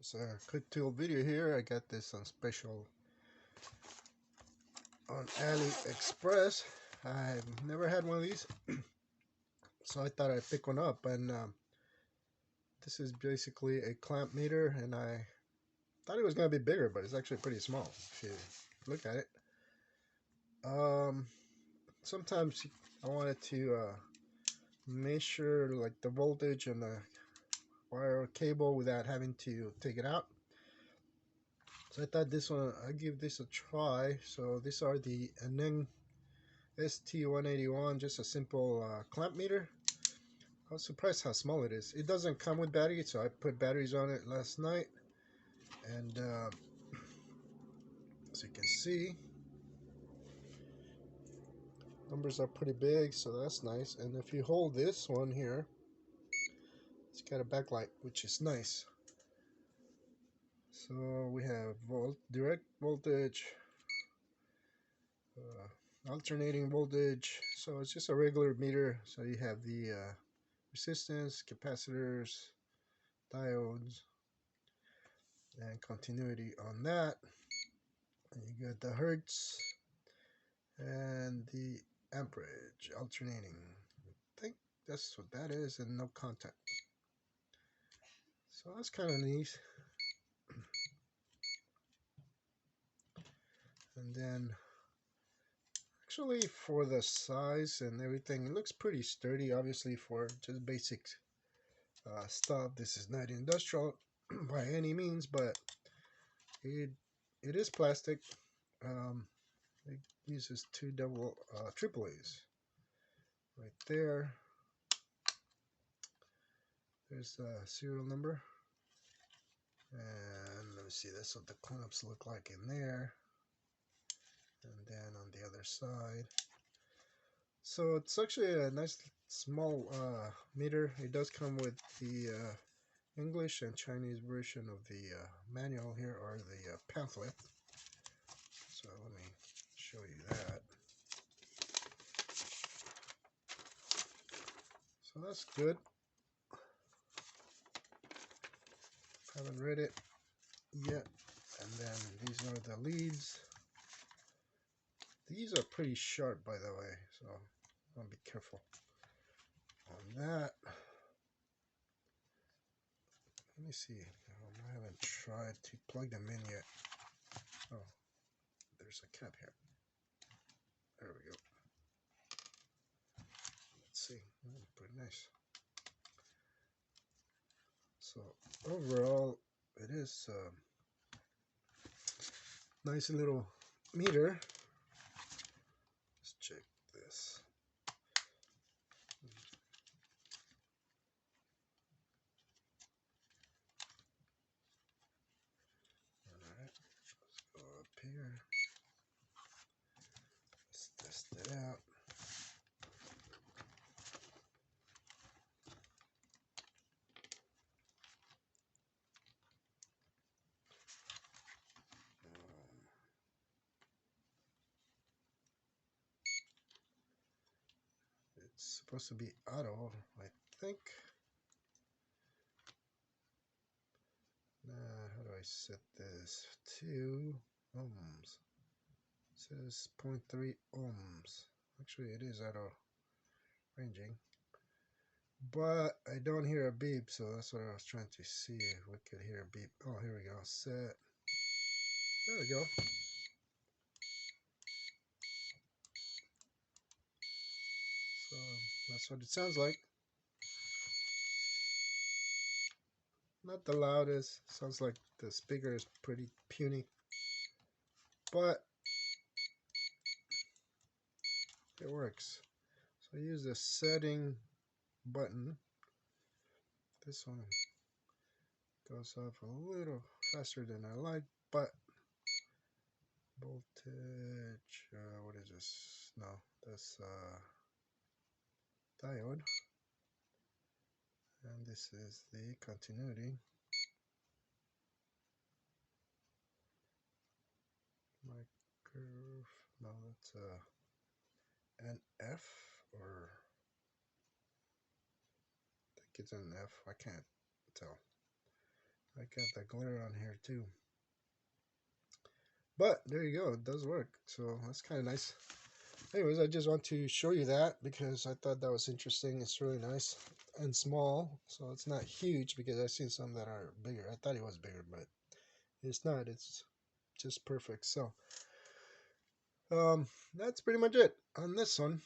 It's a quick tool video here. I got this on special on AliExpress. I've never had one of these, so I thought I'd pick one up. And this is basically a clamp meter, and I thought it was going to be bigger, but it's actually pretty small if you look at it. Sometimes I wanted to measure like the voltage and the wire cable without having to take it out. So I thought this one, I'd give this a try. So these are the Aneng ST181, just a simple clamp meter. I was surprised how small it is. It doesn't come with batteries, so I put batteries on it last night. And as you can see, numbers are pretty big, so that's nice. And if you hold this one here, it's got a backlight, which is nice. So we have direct voltage, alternating voltage. So it's just a regular meter. So you have the resistance, capacitors, diodes, and continuity on that. And you got the hertz and the amperage alternating. I think that's what that is, and no contact. So that's kind of neat. And then actually for the size and everything, it looks pretty sturdy. Obviously for just basic stuff, this is not industrial by any means, but it is plastic. It uses two triple A's right there. There's the serial number, and let me see, that's what the clamps look like in there. And then on the other side, so it's actually a nice small meter. It does come with the English and Chinese version of the manual here, or the pamphlet. So let me show you that. So that's good. Haven't read it yet. And then these are the leads. These are pretty sharp, by the way, so I'll be careful on that. Let me see. I haven't tried to plug them in yet. Oh, there's a cap here. There we go. Let's see. Pretty nice. So overall, it is a nice little meter. Let's check this. Alright, let's go up here. Let's test it out. It's supposed to be auto, I think. How do I set this? 2 ohms. It says 0.3 ohms. Actually, it is auto ranging. But I don't hear a beep, so that's what I was trying to see if we could hear a beep. Oh, here we go. Set. There we go. So that's what it sounds like. Not the loudest. Sounds like the speaker is pretty puny. But it works. So I use the setting button. This one goes off a little faster than I like, but voltage, what is this? No, that's diode. And this is the continuity. Curve. No, that's an F, or I think it's an F. I can't tell. I got the glare on here too. But there you go, it does work. So that's kind of nice. Anyways, I just want to show you that because I thought that was interesting. It's really nice and small, so it's not huge because I've seen some that are bigger. I thought it was bigger, but it's not. It's just perfect. So that's pretty much it on this one.